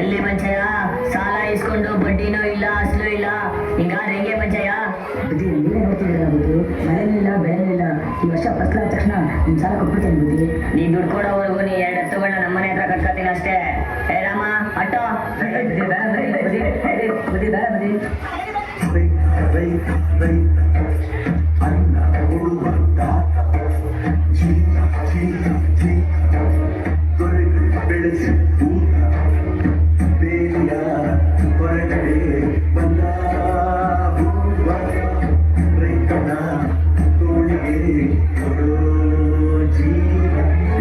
ಎಲ್ಲಿ ಮಂಚಯ್ಯ? ಸಾಲ ಇಸ್ಕೊಂಡು ಬಡ್ಡಿನೂ ಇಲ್ಲ ಅಸಲು ಇಲ್ಲ, ಹಿಂಗಾದ್ರೆ ಹೆಂಗೆ ಮಂಚಯ್ಯ? ಬುದ್ಧಿ ನೀವೇ ನೋಡ್ತಿದ್ದೀರ ಬುದ್ಧಿ, ಮಳೆನಿಲ್ಲ ಬೆಳೆನಿಲ್ಲ. ಈ ವರ್ಷ ಫಸ್ಲಾದ ತಕ್ಷಣ ನಿಮ್ ಸಾಲ ಕೊಟ್ಬಿಡ್ತೇನೆ ಬುದ್ಧಿ. ನೀ ದುಡ್ಡು ಕೊಡೋವರೆಗೂ ನೀ 2 ಎತ್ತುಗಳನ್ನ ನಮ್ಮನೆ ಹತ್ರ ಕಟ್ಕೊತೀನಿ ಅಷ್ಟೇ. ಏ ರಾಮ ಅಟ್ಟೋ. ಬುದ್ಧಿ ಬೇಡ ಬುದ್ಧಿ.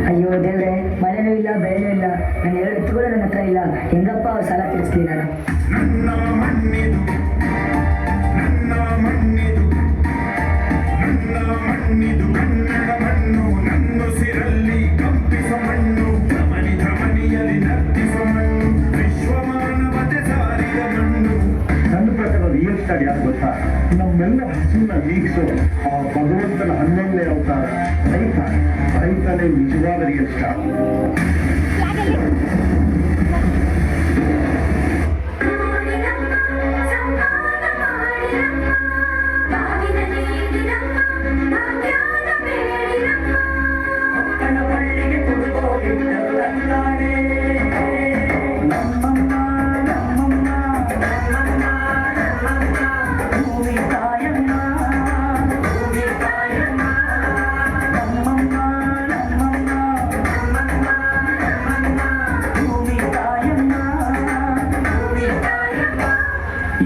ಅಯ್ಯೋ ದೇವ್ರೆ, ಮಳೆನೂ ಇಲ್ಲ ಬೆಳೆನೂ ಇಲ್ಲ, ನನ್ನ 2 ಎತ್ತುಗಳು ನನ್ನ ಹತ್ರ ಇಲ್ಲ, ಹೆಂಗಪ್ಪ ಅವ್ರ ಸಾಲ ತೀರಿಸ್ಲಿ ನಾನು? ನನ್ನ ಪ್ರಕಾರ ರಿಯಲ್ ಸ್ಟಾರ್ ಯಾರು ಗೊತ್ತಾ? ನಮ್ಮೆಲ್ಲ ಹಸುನ ನೀಗಿಸೋ ಆ ಭಗವಂತನ 11ನೇ ಅವತಾರ ರೈತನೇ ನಿಜವಾದ ರಿಯಲ್ ಸ್ಟಾರ್.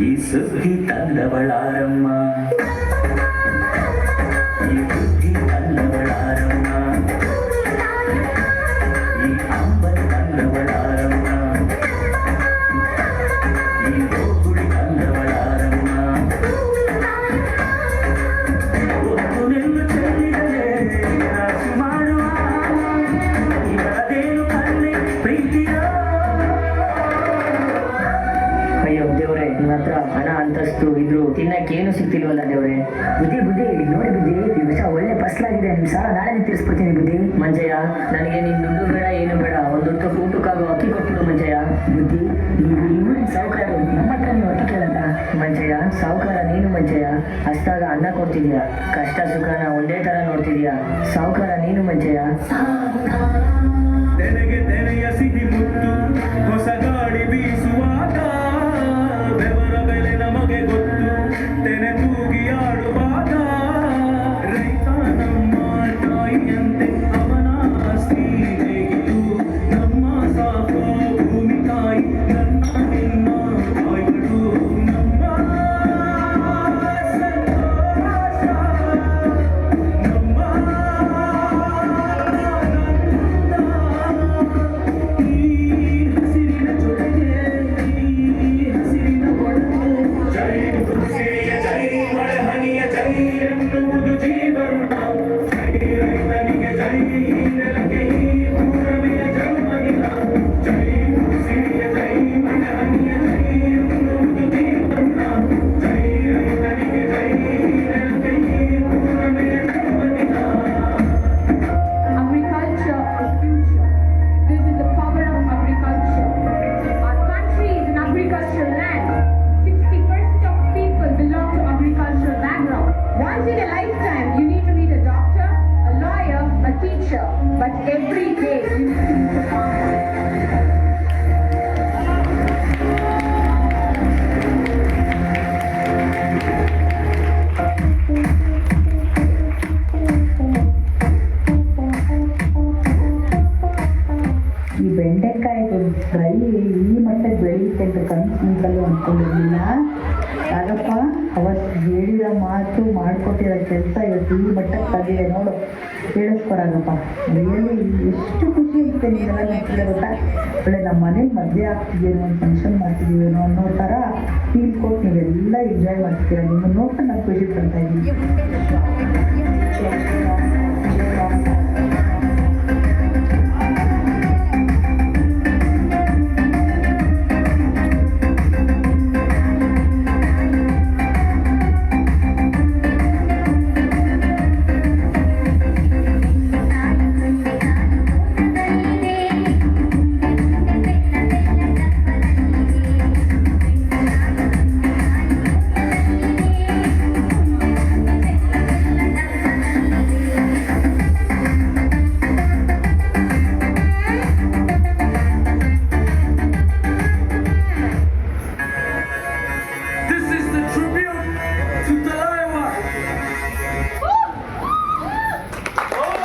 ಈ ಸುದ್ದಿ ತಂದವಳಾರಮ್ಮ, ಈ ಬುದ್ಧಿ ತಂದವಳಾರಮ್ಮ, ಈ ಅಂಬಲ್ ತಂದವಳಾರಮ್ಮ, ಈ ಗೋಗುಡಿ ತಂದವಳಾರಮ್ಮ. ಒತ್ತು ನಿಲ್ಲು ಚೆಲ್ಲಿದರೆ ರಾಶಿ ಮಾಡುವ ಇವರದೇನು ಕಣ್ಣೆ ಪ್ರೀತಿಯ. ಅಯ್ಯೋ ದೇವ್ರೆ, ನಿಮ್ಮ ಹತ್ರ ಹಣ ಅಂತಸ್ತು ಇದ್ರು ತಿನ್ನಕ್ಕೇನು ಸಿಗ್ತಿಲ್ವಲ್ಲ ದೇವ್ರೆ. ಬುದ್ಧಿ ನೋಡಿ ಬುದ್ಧಿ, ಈ ವರ್ಷ ಒಳ್ಳೆ ಫಸಲಾಗಿದೆ, ನಿಮ್ ಸಾಲ ನಾಳೆ ತೀರಿಸ್ಬಿಡ್ತೀನಿ ಬುದ್ಧಿ. ಮಂಜಯ್ಯ, ನನಗೆ ನಿನ್ ದುಡ್ಡು ಬೇಡ ಏನು ಬೇಡ, ಒಂದು ಊಟಕ್ಕಾಗೋ ಅಕ್ಕಿ ಕೊಟ್ಬಿಡು ಮಂಜಯ್ಯ. ಬುದ್ಧಿ, ನೀವು ಸಾವುಕಾರರು, ನಮ್ಮ ಹತ್ರ ನೀವು ಅಕ್ಕಿ ಕೇಳಲ್ಲ. ಮಂಜಯ್ಯ, ಸಾವುಕಾರ ನೀನು ಮಂಜಯ್ಯ. ಹಸ್ತಾಗ ಅನ್ನ ಕೊಡ್ತಿದ್ಯಾ, ಕಷ್ಟ ಸುಖನ ಒಂದೇ ತರ ನೋಡ್ತಿದ್ಯಾ. ಸಾವುಕಾರ ನೀನು ಮಂಜಯ್ಯ. ತೆನೆಗೆ ತೆನೆಯ ಸಿಹಿ ಮುತ್ತು, ಹೊಸ ಗಾಡಿ ಬೀಸುವಾಗ ಬೆವರ ಬೆಲೆ ನಮಗೆ ಗೊತ್ತು, ತೆನೆ ತೂಗಿ ಆಡುವಾಗ. ರೈತ ನಮ್ಮ ತಾಯಿಯಂತೆ ಅವನ ಆಸ್ತಿ ಹೇಗಿತು, ನಮ್ಮ ಸಾಕು ಭೂಮಿ ತಾಯಿ ನನ್ನ ನಿನ್ನ ತಾಯಿಗಳು. ನಮ್ಮ ಸಂತೋಷ, ನಮ್ಮ ಹಸಿರಿನ ಜೊತೆಗೆ, ಈ ಹಸಿರಿನ ಒಡನೆ. ಜೈ ಕೃಷಿಯ ಜೈ ಮಳೆ ಹನಿಯ ಜೈ ಎನ್ನುವುದು ಜೀವನ. ಜೈ ರೈತನಿಗೆ ಜೈ, ಈ ನೆಲಕ್ಕೆ ಈ ಭೂರಮೆಯ ಜನ್ಮದಿನ. ಜೈ ಕೃಷಿಯ ಜೈ ಮಳೆ ಹನಿಯ ಜೈ ಎನ್ನುವುದು ಜೀವನ. ಜೈ ರೈತನಿಗೆ ಜೈ, ಈ ನೆಲಕ್ಕೆ ಈ ಭೂರಮೆಯ ಜನ್ಮದಿನ. Agriculture is future. This is the power of agriculture. Our country is an agricultural land. 60% of people belong to agricultural background. Once in a lifetime, you need to meet a doctor, a lawyer, a teacher. But every day, you need to meet a farmer. ಈ ಬೆಂಡೆಕಾಯಿ fry ಈ ಮಟ್ಟಕ್ಕೆ ಬೆಳೆಯುತ್ತೆ ಅಂತ ಕನಸಿನಲ್ಲೂ ಅಂದ್ಕೊಂಡಿರ್ಲಿಲ್ಲ. ಆಗಪ್ಪ ಅವತ್ತು ಹೇಳಿದ ಮಾತು ಮಾಡಿಕೊಟ್ಟಿರೋ ಕೆಲಸ ಇವತ್ತು ಈ ಮಟ್ಟಕ್ಕೆ ತಂದಿದೆ ನೋಡು. ಕೇಳಿಸ್ಕೊರಾಗಪ್ಪ, ರಿಯಲಿ ಎಷ್ಟು ಖುಷಿ ಇರುತ್ತೆ ನೀವೆಲ್ಲ ನೆನಪಿದೆ ಗೊತ್ತಾ. ಒಳ್ಳೆ ನಮ್ಮ ಮನೇಲಿ ಮದುವೆ ಆಗ್ತಿದ್ದೀನೋ, ಒಂದು ಫಂಕ್ಷನ್ ಮಾಡ್ತಿದ್ದೀವೇನೋ ಅನ್ನೋ ಥರ ಫೀಲ್ ಕೊಟ್ಟು ನೀವೆಲ್ಲ ಎಂಜಾಯ್ ಮಾಡ್ತೀರ. ನಿಮ್ಮನ್ನು ನೋಡ್ಕೊಂಡು ನಾನು ಖುಷಿ ಪಡ್ತಾ ಇದ್ದೀನಿ.